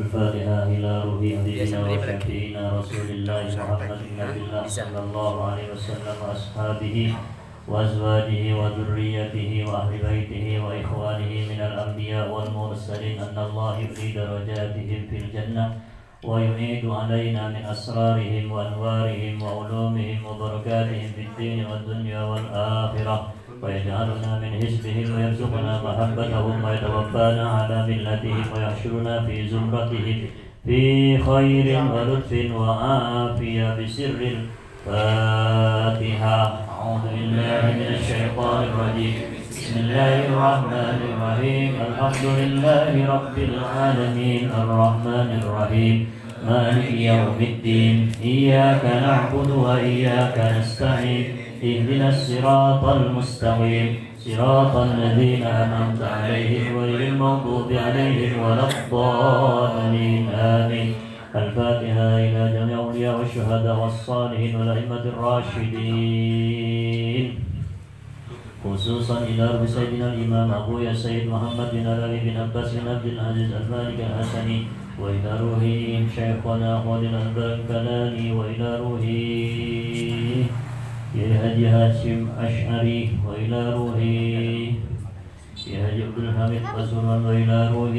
الفاتحة إلى روح حبيبنا وشفيعنا رسول الله محمد بن عبد الله صلى الله عليه وسلم وأصحابه وأزواجه وذريته وأهل بيته وإخوانه من الأنبياء والمرسلين أن الله يبدي درجاتهم في الجنة ويعيد علينا من أسرارهم وأنوارهم وعلومهم وبركاتهم في الدين والدنيا والآخرة ويجعلنا من حزبهم ويرزقنا محبتهم ويتوفانا على ملتهم ويحشرنا في زمرتهم في خير ولطف وعافية بسر الفاتحة. أعوذ بالله من الشيطان الرجيم. بسم الله الرحمن الرحيم. الحمد لله رب العالمين الرحمن الرحيم مالك يوم الدين إياك نعبد وإياك نستعين اهدنا الصراط المستقيم صراط الذين أنعمت عليهم غير المغضوب عليهم ولا الضالين آمين. الفاتحة إلى جميع الأولياء والشهداء والصالحين والأئمة الراشدين خصوصا إلى رب سيدنا الإمام أبويا السيد محمد بن علي بن عباس بن عبد العزيز المالك الحسني وإلى روح شيخنا أحمد البركلاني وإلى روح الحاج هاشم أشعري وإلى روح الحاج عبد الحميد بسرمان وإلى روح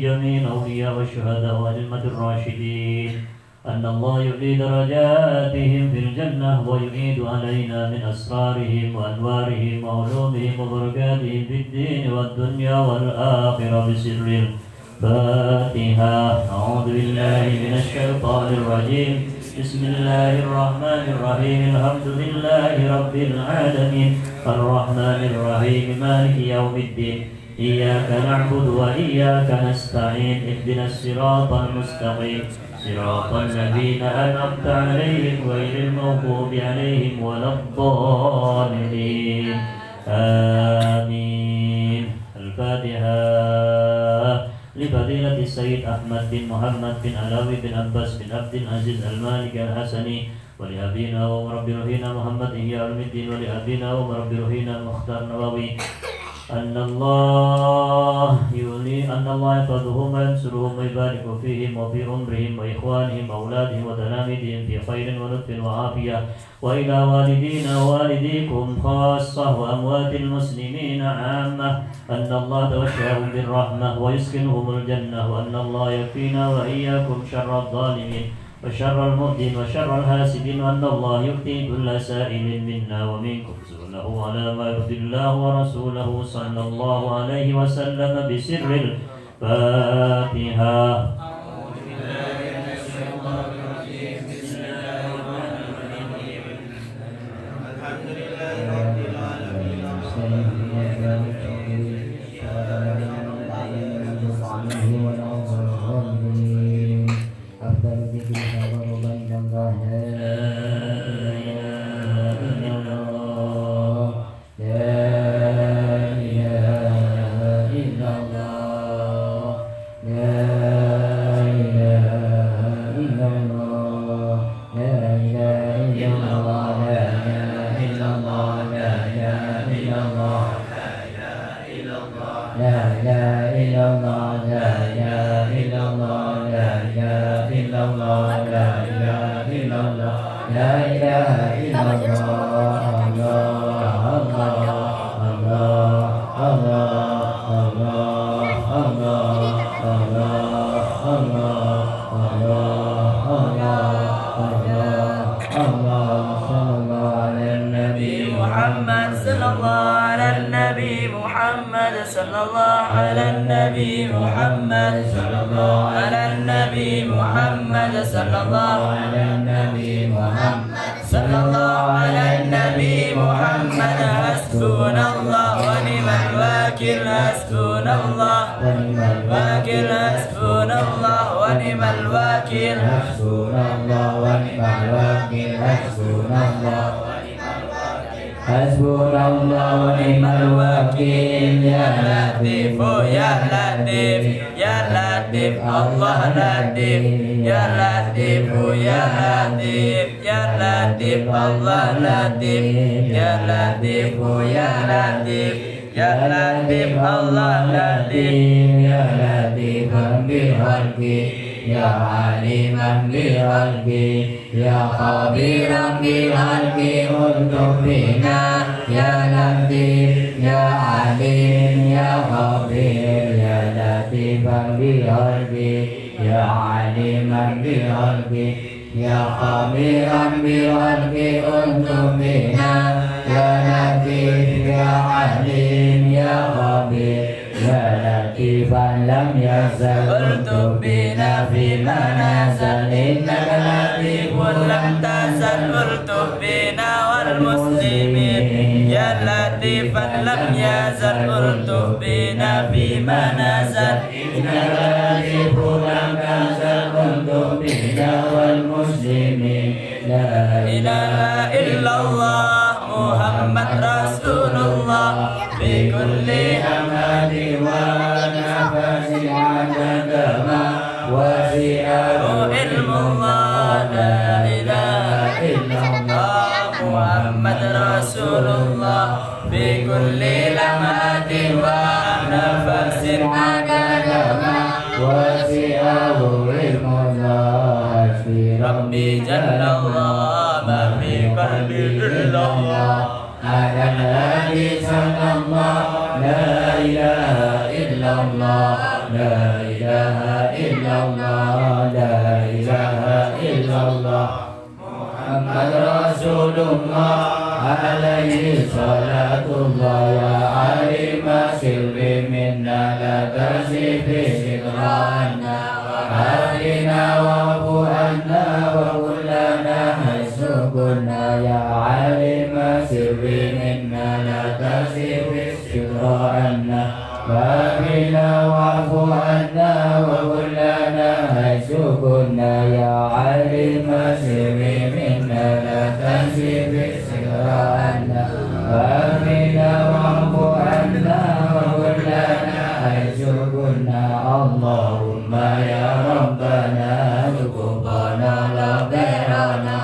جميع الأولياء والشهداء والأئمة الراشدين أن الله يعلي درجاتهم في الجنة ويعيد علينا من أسرارهم وأنوارهم وعلومهم وبركاتهم في الدين والدنيا والآخرة بسر الفاتحة. أعوذ بالله من الشيطان الرجيم. بسم الله الرحمن الرحيم. الحمد لله رب العالمين الرحمن الرحيم مالك يوم الدين إياك نعبد وإياك نستعين اهدنا الصراط المستقيم صراط الذين أنعمت عليهم غير المغضوب عليهم ولا الضالين آمين. الفاتحة لفضيلة السيد أحمد بن محمد بن علاوي بن عباس بن عبد العزيز المالك الحسني ولأبينا ومربي روحنا محمد إحياء علم الدين ولأبينا ومربي روحنا المختار النووي أن الله يحفظهم وينصرهم ويبارك فيهم وفي عمرهم وإخوانهم وأولادهم وتلاميذهم في خير ولطف وعافية وإلى والدينا ووالديكم خاصة وأموات المسلمين عامة أن الله توشاهم بالرحمة ويسكنهم الجنة وأن الله يكفينا وإياكم شر الظالمين وشر المؤذين وشر الحاسدين وأن الله يؤتي كل سائل منا ومنكم سؤله على ما يرضي الله ورسوله صلى الله عليه وسلم بسر الفاتحة. Ya Latif Allah Latif Ya Latifan bi khalqi Ya aliman bi khalqi Ya khabiran bi khalqi Ultuf bina Ya Latif Ya alim Ya khabir Ya Latifan bi khalqi Ya aliman bi khalqi Ya khabiran bi khalqi Ultuf bina Ya Latif Ya alim Ya khabir Ya Latifan lam yazal Ultuf bina fima nazal Innaka latifun lam tazal Ultuf bina wal muslimin Ya Latifan lam yazal Ultuf bina fima nazal Innaka latifun lam tazal Ultuf bina wal muslimin La ilaha illallah Muhammad Rasulullah Bi kulli amali wa nafasi adadama Wasi'ahu ilmullah La ilaha illallah Muhammad Rasulullah Bi kulli lamatin wa nafasin adadama Wasi'ahu ilmullah Hasbi Rabbi Jallallah Ma fi qalbi illallah على النبي صلى الله لا إله إلا الله لا إله إلا الله لا إله إلا الله محمد رسول الله عليه صلاة الله يا عليم سر منا لا تسف ذكرانا وعافنا واعف عنا وكلنا حيث كنا يا عليم سر منا لا تسف ذكرانا وعافنا واعف عنا وكلنا حيث كنا يا عليم سر منا لا تسف ذكرانا وعافنا واعف عنا وكلنا حيث كنا اللهم يا ربنا cukupana labderana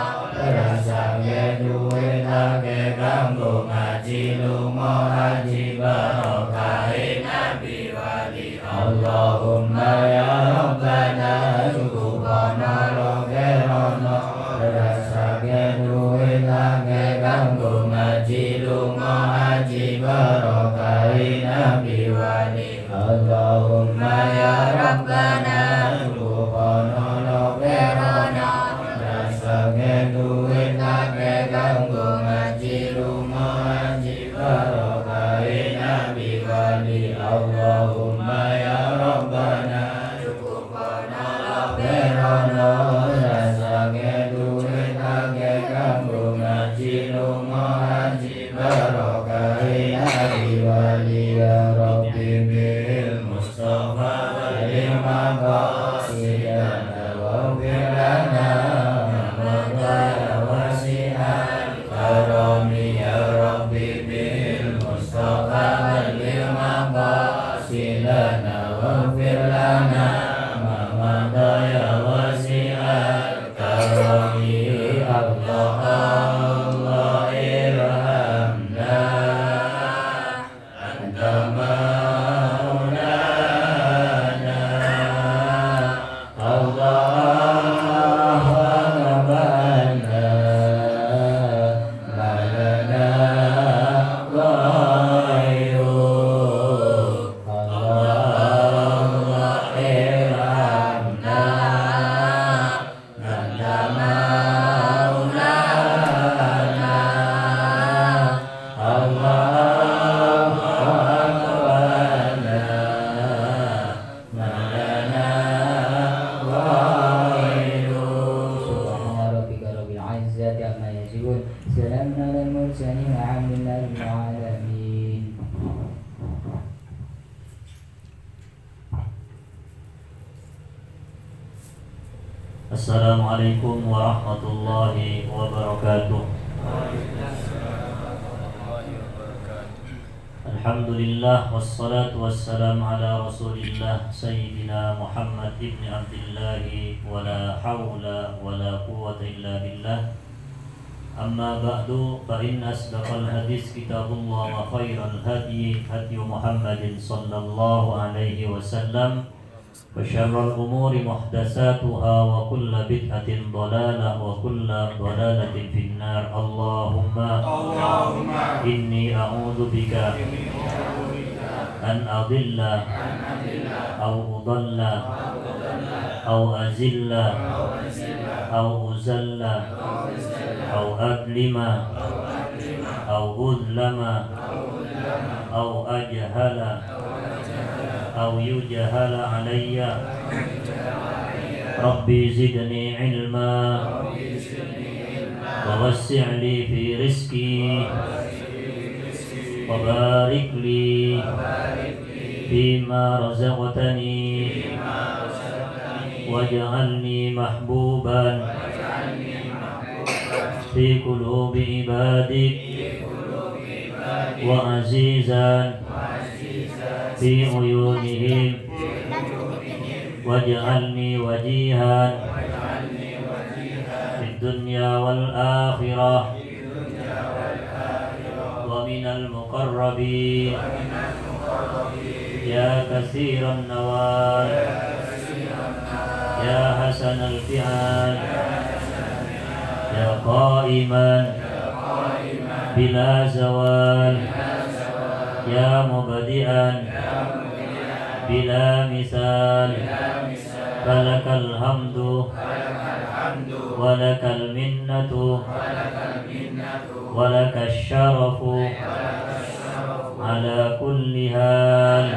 rasane duwe nake kanggo ngaji lunga haji barokahe nabi wali Allahumma ya rabbana cukupana labderana rasane duwe nake kanggo ngaji lunga haji barokahe nabi wali Allahumma ya rabbana cukupana labderana rasane duwe nake kanggo ngaji lunga haji barokahe nabi wali Allahumma ya rabbana cukupana labderana rasane duwe nake kanggo ngaji lunga haji barokahe nabi wali ya rabbi bil mustafa wal maqasidana wa firana ya wasi'al karami ya rabbi bil mustafa wal maqasidana wa firana ya wasi'al karami Allah Allah irhamna anta maulana Allah rabbana malana ghairu Allah irhamna anta maulana Allah rabbana malana ghairu subhana rabbika rabbil izzati amma yasifun salamun alal mursalin walhamdulillahi rabbil alamin. Assalamualaikum warahmatullahi wabarakatuh. Alhamdulillah wassalatu wassalamu ala rasulillah Sayyidina Muhammad ibn Abdillah wa la hawla wa la quwwata illa billah أما بعد فإن أصدق الحديث كتاب الله وخير الهدي هدي محمد صلى الله عليه وسلم وشر الأمور محدثاتها وكل بدعة ضلالة وكل ضلالة في النار اللهم إني أعوذ بك أن أضل أو أضل أو أزل أو أزل أو أظلم أو أظلم أو أجهل أو يجهل علي ربي زدني علما ووسع لي في رزقي وبارك لي فيما رزقتني واجعلني محبوبا في قلوب عبادك وعزيزا في عيونهم واجعلني وجيها في الدنيا والآخرة ومن المقربين يا كثير النوال يا حسن الفعال يا قائما بلا زوال يا مبدئا بلا مثال فلك الحمد ولك المنة ولك الشرف على كل حال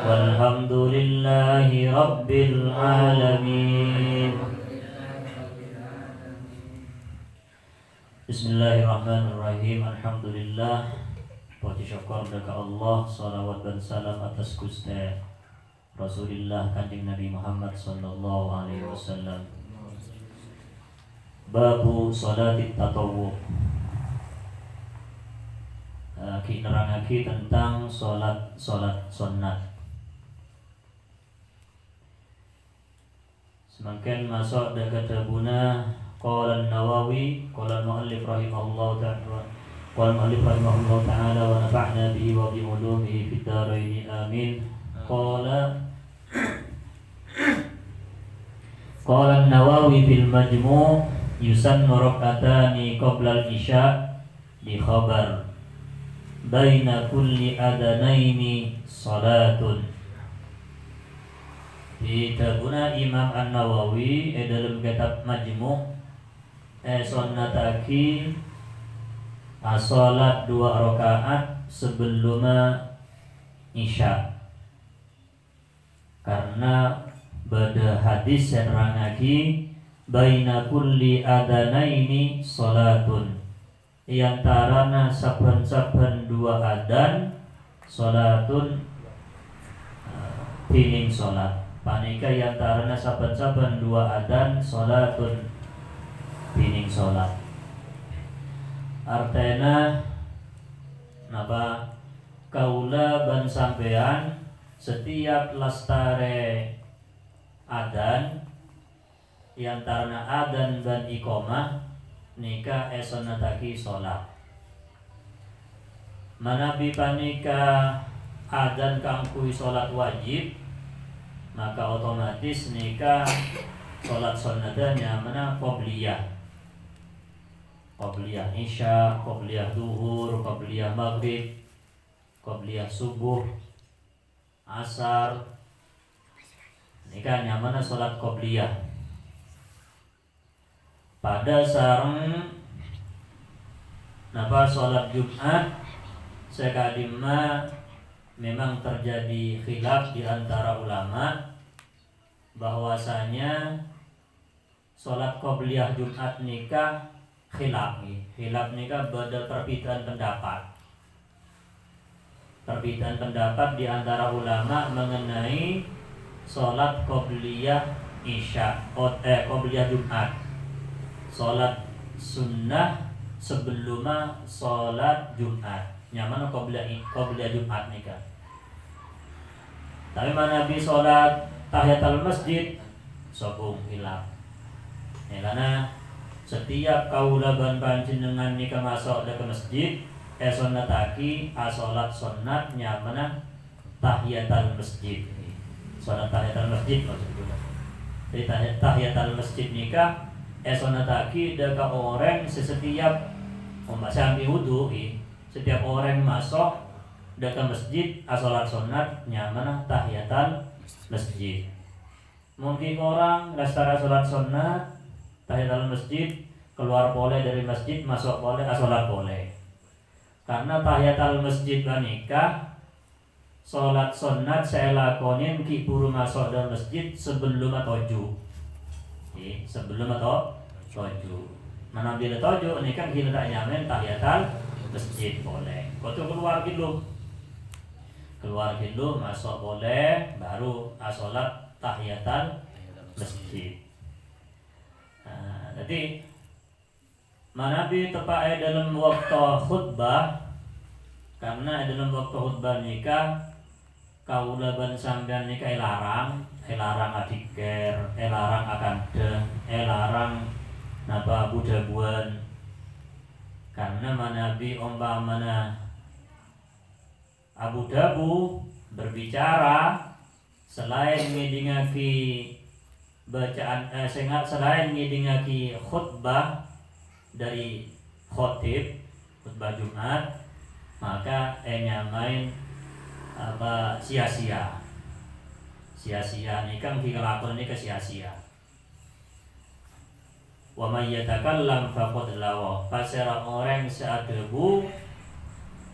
والحمد لله رب العالمين. Bismillahirrahmanirrahim. Alhamdulillah. Puji syukur kepada Allah, salawat dan salam atas Gusti Rasulullah Kanjeng Nabi Muhammad sallallahu alaihi wasallam. Babu sholatit tatawwu. Kita nerangake tentang salat sunat. Semakin masuk dekat tabuna qala an-Nawawi qala al-muallif rahimahullah ta'ala qala al-muallif rahimahullah ta'ala wa nafa'na bihi wa bi ulumihi fid dharain amin. Qala an-Nawawi fil Majmu' yusannu rak'atani qabla al-isya di khabar baina kulli adanaini salatun. Di tabuna Imam An-Nawawi dalam kitab Majmu' sunnataki salat 2 rakaat sebelum isya, karena pada hadis yang nerangake baina kulli adanaini salatun, iantarana saben-saben 2 adzan salatun pining salat. Panika yantarana saben-saben 2 adzan salatun pining salat. Artena napa kaula ban sampean setiap lastare adzan yantarana adzan dan iqamah nika esonataki salat. Manabi panika adzan kang kuwi salat wajib, maka otomatis nika salat sunatnya mana qobliyah isya, qobliyah duhur, qobliyah maghrib, qobliyah subuh, asar, nika nyamana salat qobliyah. Pada sareng napa salat Jumat sekadimna memang terjadi khilaf di antara ulama bahwasanya salat qobliyah Jumat nikah khilaf nikah beda perbedaan pendapat di antara ulama mengenai salat qobliyah isya qobliyah Jumat, salat sunnah sebelum salat Jumat. Nyaman qobliyah Jumat nikah. Tapi mana Nabi salat tahiyatul masjid sobung hilaf. Karena setiap kaulaban panjenengan nika masuk ke masjid sunataki asolat sunat nyamana tahiyatul masjid. Sunat tahiyatul masjid maksudnya. Jadi tahiyatul masjid nika sunataki deka orang setiap sambil wudu setiap orang masuk deka masjid asolat sunat nyamana tahiyatul masjid. Mungkin orang rastara sholat sunat tahiyatul masjid keluar boleh dari masjid masuk boleh sholat boleh. Karena tahiyatul masjid nikah sholat sunat saya lakonin ki buru masuk dalam masjid sebelum toju. Sebelum toju. Mana bila toju ini kan kita tak nyaman tahiyatul masjid boleh. Kau tu keluar dulu masuk boleh baru sholat tahiyatul masjid. Jadi Nabi tepat dalam waktu khutbah, karena dalam waktu khutbah nikah kaulaban sampean nikah larang adiker, larang akande, larang napa budabuan. Karena Nabi umpamana Abu Dabu berbicara selain ngidingaki bacaan selain ngidingaki khutbah dari khotib khutbah Jumat, maka nyamain apa sia-sia nikah dilakukan ini ke sia-sia. Wa may yatakallam faqad lawa. Pasera orang seadebu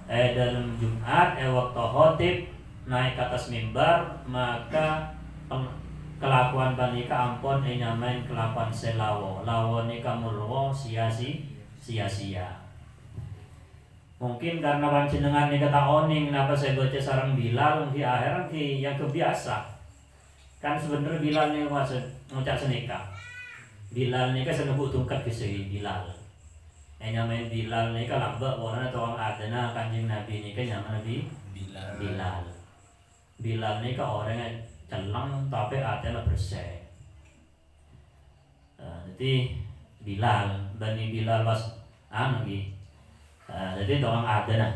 dalam Jumat waktu khotib naik ke atas mimbar, maka kelakuan banika ampun nyamain kelakuan selawo lawo nika mulwo sia-sia. Mungkin karena panjenengan nika tak oning kenapa saya baca sarang Bilal di akhiran ki yang kebiasa. Kan sebenarnya Bilal nih ngucap senika. Bilal nika senebut tungkat kesei Bilal. Nyamain Bilal nika lambak warna tuang adana kanjeng Nabi nika nyaman Nabi Bilal. Bilal nika orangnya celang tapi adanya bersih. Jadi Bilal Bani Bilal was jadi orang adana.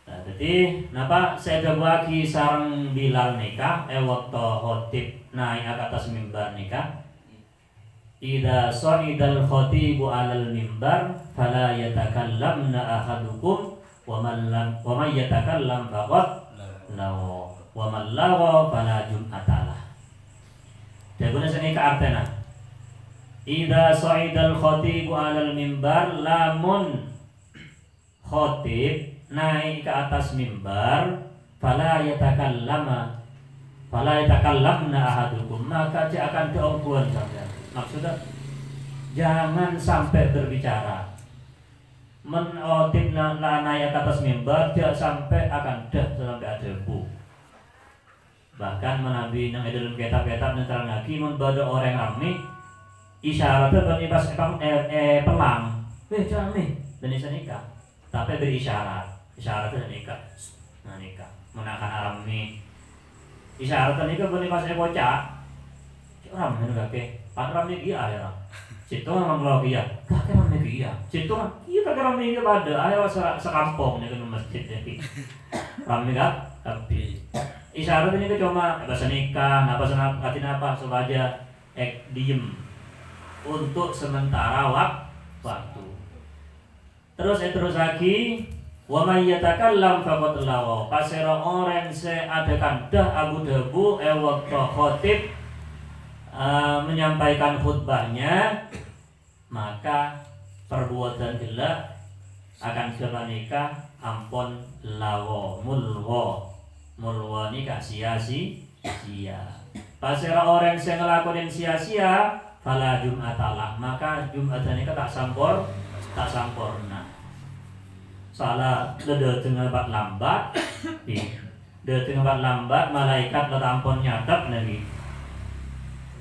Jadi napa saya bagi sarang Bilal nikah waktu khotib naik ke atas mimbar nikah. Idza sa'idal khatibu 'alal mimbar fala yatakallamna ahadukum wa man yatakallam faqad law wa man lawa fala jum'atalah. Daguna sini ke artena. Idza sa'idal khatibu 'alal mimbar, lamun khatib naik ke atas mimbar fala yatakallamna ahadukum, maka dia akan diombuan saja. Maksudnya jangan sampai berbicara. Menotip naik ke atas mimbar dia sampai akan sampai ada debu. Bahkan Nabi nang dalam kitab-kitab netral lagi membada orang ramai isyaratnya bani pas pelang. Jangan dan nikah. Tapi isyaratnya nikah. Nah nikah menakan arami. Isyaratnya nikah bani pas bocah. Orang mana kakek? Padahal ramai dia ya. Situ orang lagi ya. Kakek ramai dia. Situ iya kakek ramai dia pada. Ayo sekampung nih ke masjid jadi. Ramai kan? Tapi isyarat ini cuma bahasa nikah, apa supaya diem untuk sementara waktu. Terus lagi, wa may yatakallam faqad lawa. Pasera orang seadakan dah Abu Dabu waktu khotib menyampaikan khutbahnya, maka perbuatan gila akan nikah ampun lawa mulwa nikah sia-sia. Pasera orang yang ngelakuin sia-sia fala jum'atalah, maka Jumat nikah tak sampurna. Salah dateng lebat lambat, malaikat tak ampun nyatap lagi.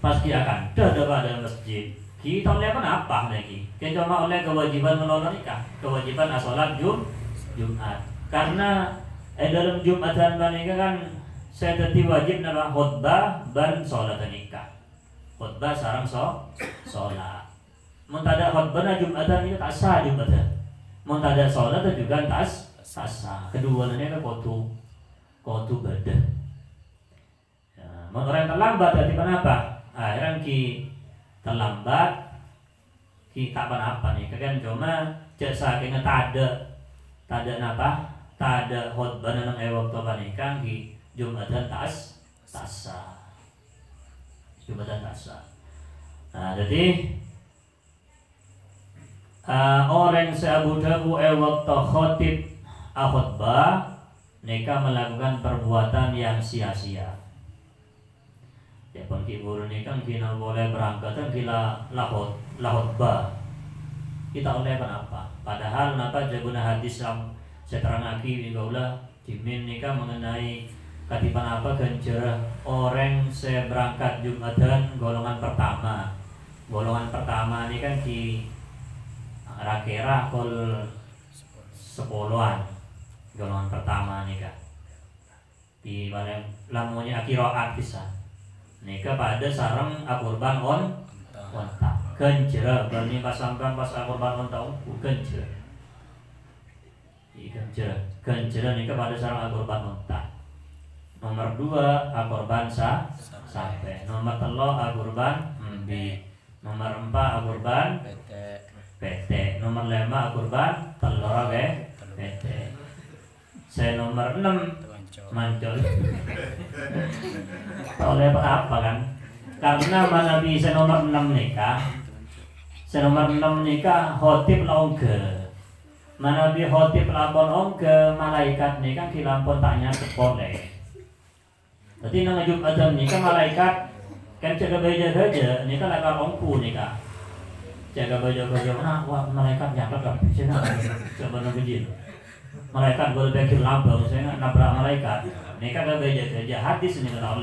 Pasti akan pada masjid. Kita oleh apa lagi? Kita cuma oleh kewajiban menolak nikah, kewajiban asolat Jumat. Karena dalam Jumatan nikah kan saya tadi wajib nama khutbah dan sholat nikah. Khutbah sarang sholat. Mun tada khutbah Jumatan itu tak sah Jumatan. Mun tada salat juga tak sah. Keduanya kan kudu badah. Ya, mun orang terlambat berarti apa? Akhirnya ki terlambat ki tak apa nih kan cuma cek saking tada napa? Tada khutbah nang waktu panikan ki Jumatan tak sah. Jumatan tak sah. Nah, jadi orang Abu Dhabi waktu khotib khutbah mereka melakukan perbuatan yang sia-sia. Ya pun kibur ini kan kita boleh berangkat kan kita khutbah. Kita oleh kenapa? Padahal napa jaguna hadis yang seterangaki juga dimin nikah mengenai katipan apa gencerah orang saya berangkat Jumatan golongan pertama. Golongan pertama ini kan di kira-kira kol 10-an golongan pertama nih kan di mana lamunya akhirat bisa nika pada sarang akurban onta kencera berani pasangkan pas akurban onta kencera kencera nika pada sarang akurban onta. Nomor 2 akurban sampai nomor 3 akurban mbi nomor 4 akurban PT nomor 5 akurban telur PT. Saya nomor 6 mancol. Oleh apa kan? Karena mana bisa nomor 6 nikah. Saya nomor 6 nikah khotib laungge. Mana bi khotib lampon ongge malaikat nikah kilampon tanya sepole. Jadi nang Jumatan nikah malaikat kan jaga beja nikah lakar ongku nikah. Jaga baju-baju mana wah malaikat nyangka gak bisa coba nungguin malaikat boleh pikir lambang saya nabrak malaikat ini kan gak beja hadis ini tak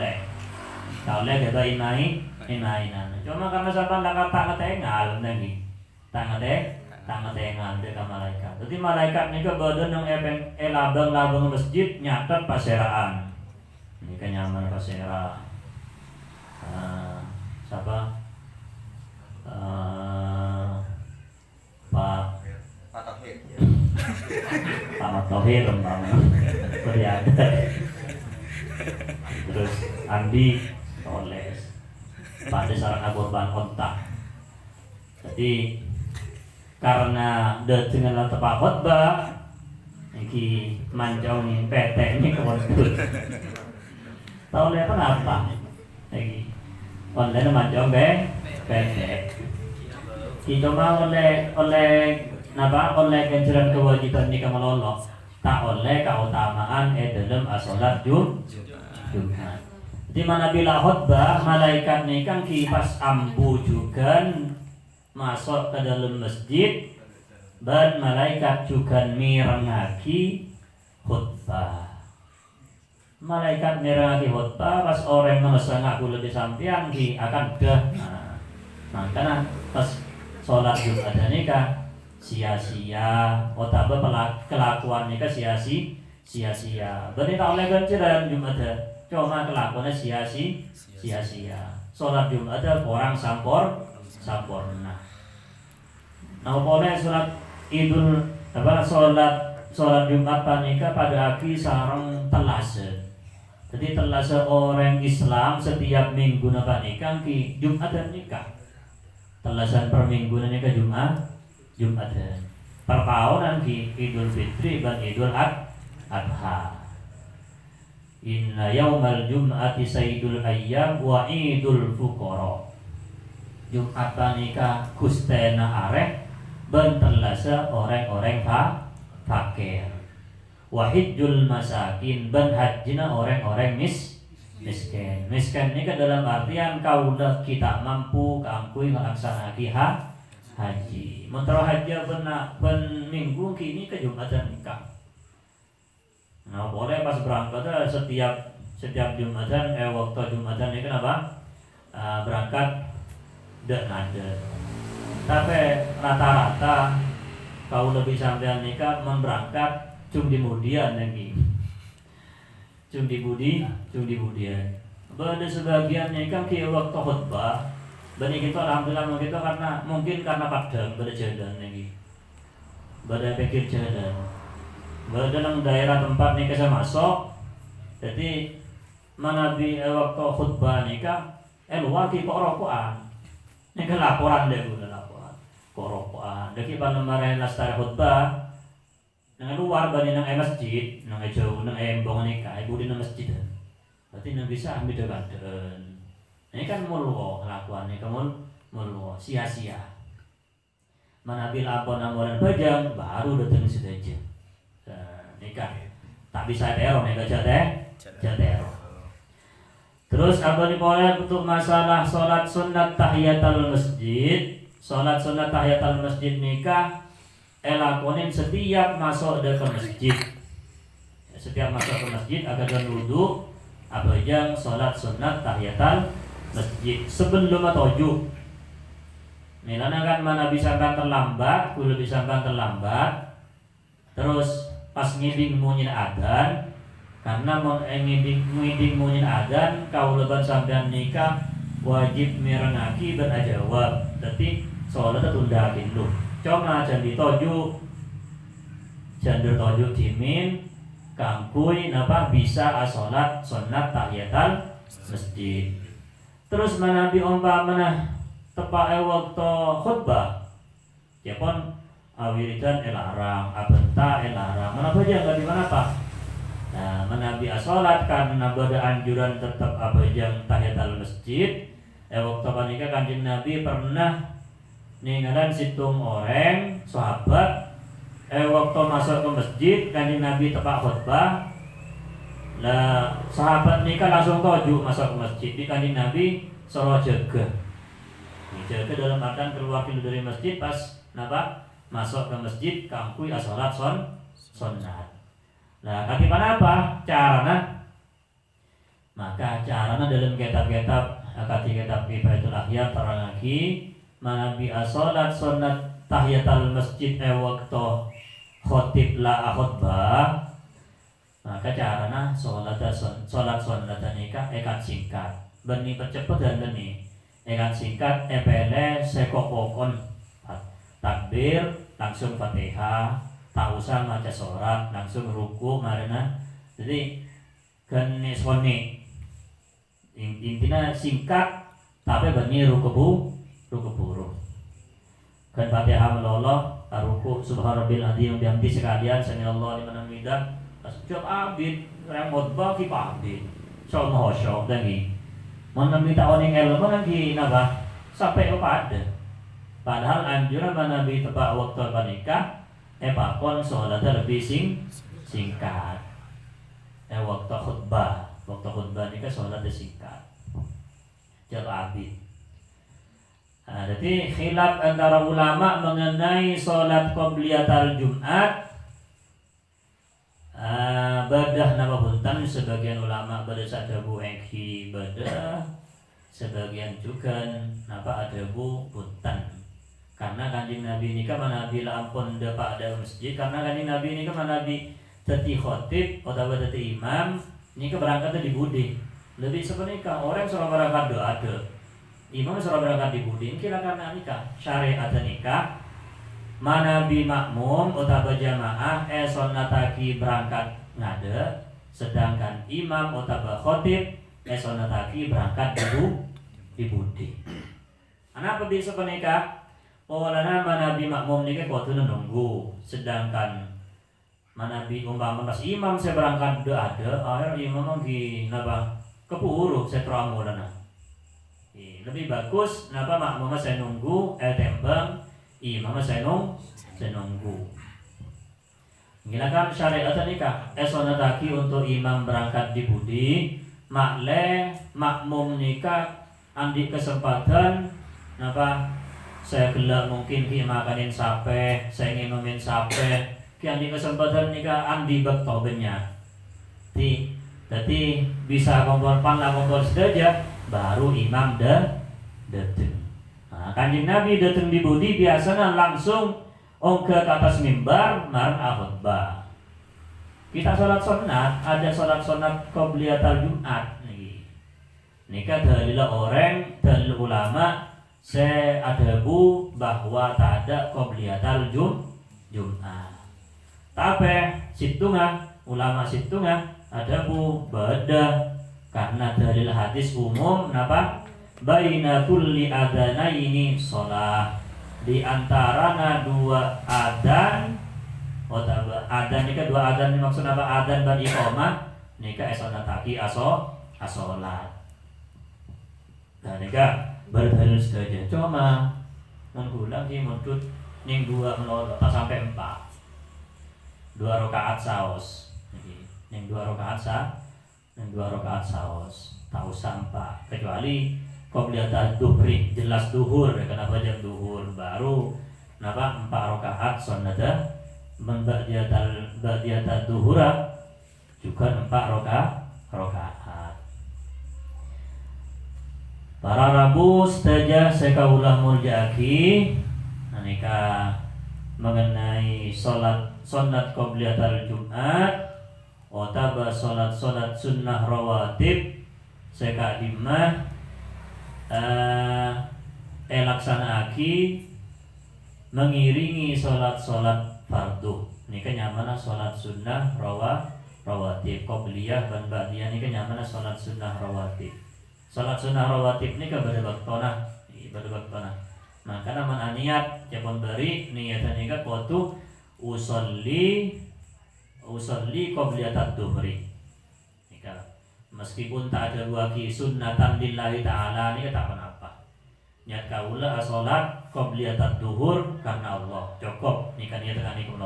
oleh kita inai cuma karena siapa tak ngetengal lagi tak ngetengal dekat malaikat jadi malaikat ini ke badan yang labang masjid nyatet paseraan ini kan nyaman pasera siapa Pak Tohir berada terus Andi Toles pada sarang akurban ontak jadi karena dengan tepat khutbah ini mancau nih PT ini kebun tahu lihat kenapa lagi online mancau PT kita mau oleh ganjaran kewajiban nikah melolok tak oleh keutamaan dalam asolat Jumat. Di mana bila khutbah malaikat nikah kipas ambu juga masuk ke dalam masjid dan malaikat juga mirengaki khutbah. Malaikat mirengaki khutbah pas orang mengesang aku lebih sampian ki akan dah. Makanya pas sholat Jumat nikah sia-sia, otaba kelakuan nikah sia-sia. Berarti tak oleh ganjaran Jumat cuma kelakuannya sia-sia. Sholat Jumat kurang sampurna. Nah boleh sholat Idul sholat Jumat panika pada aki sarang telase. Jadi telase orang Islam setiap minggu napa nikah ki Jumat dan nikah. Telasan per minggu nikah Jumat per tahunan ki Idul Fitri dan Idul Adha. Inna yaumal jum'ati sayyidul ayyam wa idul fuqara. Jumat panika kustena areh ben telasa orang-orang fakir. Wahidul masakin ben hajjina orang-orang miskin. Miskin ini dalam artian kaulah kita mampu kangkui melaksanakan haji. Mentara haji ben minggu kini ke Jumatan nikah. Nah boleh pas berangkat setiap Jumatan waktu Jumatan ini kenapa berangkat dan ada. Tapi rata-rata kau lebih sampai nikah berangkat di kemudian lagi. Di kemudian. Pada sebagian nikah ke waktu khutbah Bani gitu alhamdulillah begitu karena padang pada jalan lagi. Pada pikir jalan. Pada dalam daerah tempat nikah saya masuk. Jadi Nabi waktu khutbah nikah luar ki kok rokokan. Nikah laporan deh guna laporan. Kok rokokan. Deki pada marahin lastari khutbah. Nang luar bani nang masjid, nang jauh nang embong nikah ibu di nang masjid. Berarti nang bisa ambil debaten. Ini kan mulu lakuannya kamu mulu sia-sia. Manabil apa namuran bajang baru datang saja. Nikah tak bisa teror nikah teror. Terus apa diboleh untuk masalah sholat sunat tahiyatul masjid. Sholat sunat tahiyatul masjid nikah elakonin setiap masuk ke masjid. Setiap masuk ke masjid agar wudu abajang sholat sunat tahiyatul masjid sebelum tujuh. Nilana kan mana bisa kan terlambat, kulo bisa kan terlambat. Terus pas ngiding munyin adzan, karena mau ngiding munyin adzan, kau leban sampean nikah wajib mirengaki berajawab. Tapi sholat tunda dulu. Cuma jadi tujuh, jadi tujuh dimin, kangkui napa bisa sholat sunat tahiyatul masjid. Terus Nabi umpamana tepak waktu khutbah, ya pun wiridan elarang, abenta elarang, mana aja nggak di mana pak. Nah, Nabi asolat karena pada anjuran tetap abajang tahiyatul masjid. Waktu panika kanjeng Nabi pernah ninggalan situng orang sahabat. Waktu masuk ke masjid kanjeng Nabi tepak khutbah. Lah sahabat nikah langsung tuju masuk ke masjid. Di kanjeng Nabi suruh jaga. Jaga dalam artian keluar dari masjid pas napa masuk ke masjid kangkui asolat sunat. Nah, bagaimana apa caranya? Maka caranya dalam kitab-kitab kitab Baitul Ahyar terang lagi Nabi asolat sunat tahiyatul masjid waktu khotib la khutbah. Maka caranya sholat sunat nikah ekat singkat, beni percepat dan beni ekat singkat epele sekokokon takbir langsung Fatihah, tak usah baca surat langsung ruku marina. Jadi kan soni intinya singkat tapi beni ruku buru kan Fatihah meloloh ruku subhanallah azim bihamdi sekalian samiallahu liman hamidah. Setiap abid remote bagi abid so mohosho lagi mana minta oning ilmu lagi napa sampai kepada padahal anjuran Nabi tepat waktu panikah pakon sholat lebih singkat waktu khutbah nikah sholat singkat jal abid. Nah, jadi khilaf antara ulama mengenai sholat qobliyatul Jumat. Badah nama buntan sebagian ulama pada sadabu engki badah, sebagian juga napa ada bu buntan. Karena kanjeng Nabi nikah Nabi lampun depak ada masjid. Karena kanjeng Nabi nikah Nabi teti khotib atau teti imam nikah berangkat di budi. Lebih sebenarnya orang suruh berangkat doa ada, imam suruh berangkat di budi. Kira karena nikah syariat nikah. Manabi makmum utawa jamaah sonataki berangkat ngade, sedangkan imam utawa khotib sonataki berangkat di budi. Kenapa bisa penikah? Polana manabi makmum nikah kudu nunggu, sedangkan manabi umpama pas imam saya berangkat doa ada, akhir imam lagi napa kepuru saya teramulana. Lebih bagus napa makmum saya nunggu tembang imam saya nunggu. Gilakan syariat nikah sonataki untuk imam berangkat di budi, makmum nikah andi kesempatan napa saya gelak mungkin ki makanin sape, saya ngimamin sape, ki andi kesempatan nikah andi beto benya. Jadi bisa kompor saja baru imam dateng. Kanjeng Nabi datang di budi biasanya langsung ke atas mimbar marang khutbah. Kita sholat sunat, ada sholat sunat qobliyatul Jumat nih. Nikah dalil orang, dalil ulama Seadabu bahwa tak ada qobliyatal Jum'ah. Tapi situngan ulama situngan adabu beda karena dalil hadis umum napa baina kulli adzanaini shalah, di antarana dua adzan adzan nika dua adzan maksud apa adzan dan iqamah nika esona taki asolat. Nah nika berdalil saja cuma menggulang ki mundut ning dua melolot sampai 4 2 rakaat saos ning 2 rakaat saos tak usah 4 kecuali qobliyatul duhri jelas duhur kenapa jam duhur baru napa 4 rakaat sunnah man ba'diyatul duhura juga 4 rakaat. Para rabu saja sekaulah muljaki anika mengenai sunat qobliyatul Jumat otaba salat sunnah rawatib sekadimah laksanaaki mengiringi salat fardu nika nyamana salat sunnah rawatib qobliyah dan ba'diyah nika nyamana salat sunnah rawatib. Salat sunnah rawatib nika pada waktona maka nama niat japon beri niatan nika kudu usolli qobliyatul duhri nika meskipun tak ada waki sunnatan lillahi ta'ala nika tak apa niat kaula salat qobliyatul duhur karena Allah cukup nika niat niku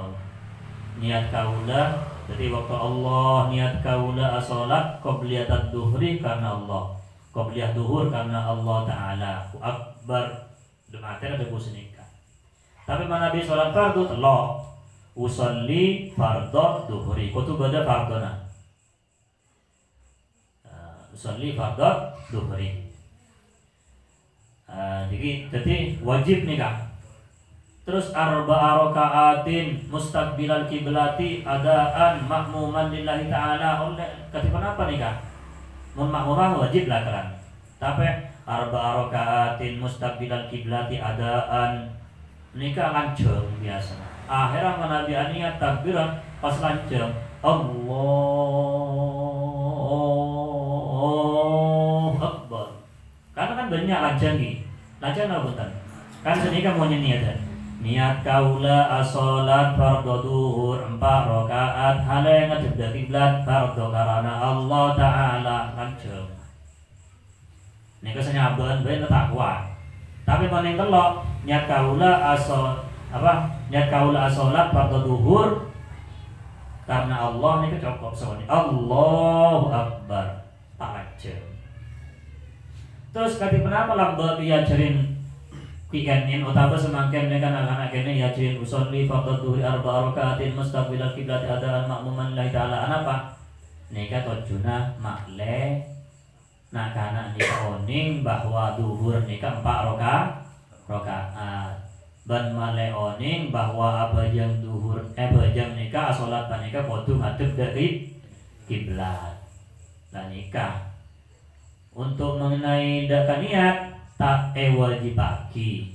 niat kaula jadi waktu Allah niat kaula salat qobliyatul duhri karena Allah qobliyah duhur karena Allah Ta'ala akbar dumatnya ada busnika. Tapi mana nabi sholat fardu telok usolli fardhu duhri kutu bada fardona usolli fardhu duhri jadi wajib nikah. Terus arba'a raka'atin mustaqbilal kiblati adaan makmuman lillahi ta'ala oleh ketipan apa nikah mun makmumah wajib lah kan. Tapi arba'a raka'atin mustaqbilal kiblati adaan nikah lanceng biasa. Akhirnya Nabi niat takbiran pas lanceng Allahu Akbar. Karena kan banyak lanceng nih. Lanceng apa bukan? Kan senika mau niatan. Niat kaula asolat fardhu duhur 4 rakaat hale ngadep kiblat fardhu karena Allah Ta'ala lanceng. Nika senyaban bae tak kuat. Tapi paling telok niat kaula asolat fardhu duhur karena Allah nika cukup sawani Allahu Akbar tak lanceng. Terus kati kenapa lambat diajarin kianin utama semakin dengan anak-anak kene yakin usolli fardhu duhri 4 rakaatin mustaqbilal qiblat adaan makmuman lillahi ta'ala apa nika tujuna makle nah kana nika oning bahwa duhur nika 4 rakaat ban male oning bahwa abajang duhur abajang nika salat nika kudu ngadep dari kiblat. Nah nika untuk mengenai daka niat tak wajibaki.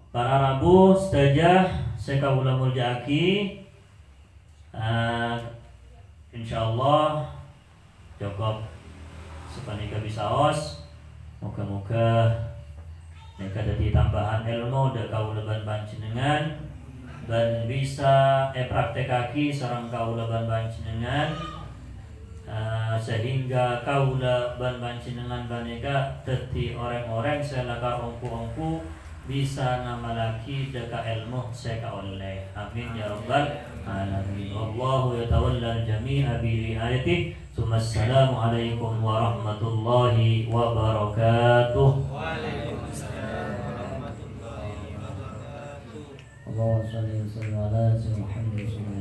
Para rabu saja sekaula muljaki insyaallah cukup sepanika bisaos moga-moga nika dadi tambahan ilmu dak kaula panjenengan dan bisa praktekaki sareng kaula panjenengan sehingga kaula ban panjenengan baneka dadi orang-orang selaka ongku-ongku bisa nama lagi deka ilmu seka oleh amin ya rabbal alamin. Wallahu yatawalla al-jami'a bi riayati. Assalamu alaikum warahmatullahi wabarakatuh. Waalaikumsalam warahmatullahi wabarakatuh. اللهم صل وسلم على سيدنا محمد وعلى آله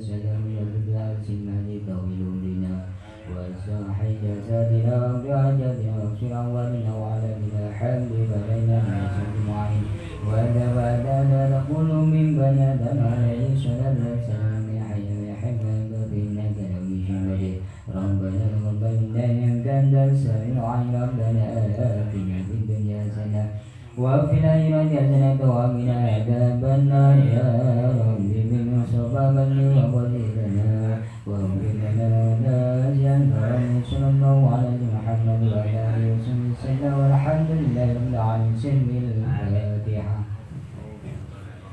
السلام يزد العرش المجيد طويل عمرنا وإصلاح جسدنا وامضي حاجاتنا واغفر أولنا وعلمنا حبب علينا من شر معين وتبادل كل من بني آدم عليه الصلاة والسلام يا حي يا حي إنك لمن شمله ربنا تقبل منا إنك أنت السميع العليم ربنا آتنا في الدنيا حسنة وفي الآخرة حسنة وقنا عذاب النار يا رب بالمصطفى بلغ وقدرنا واغفر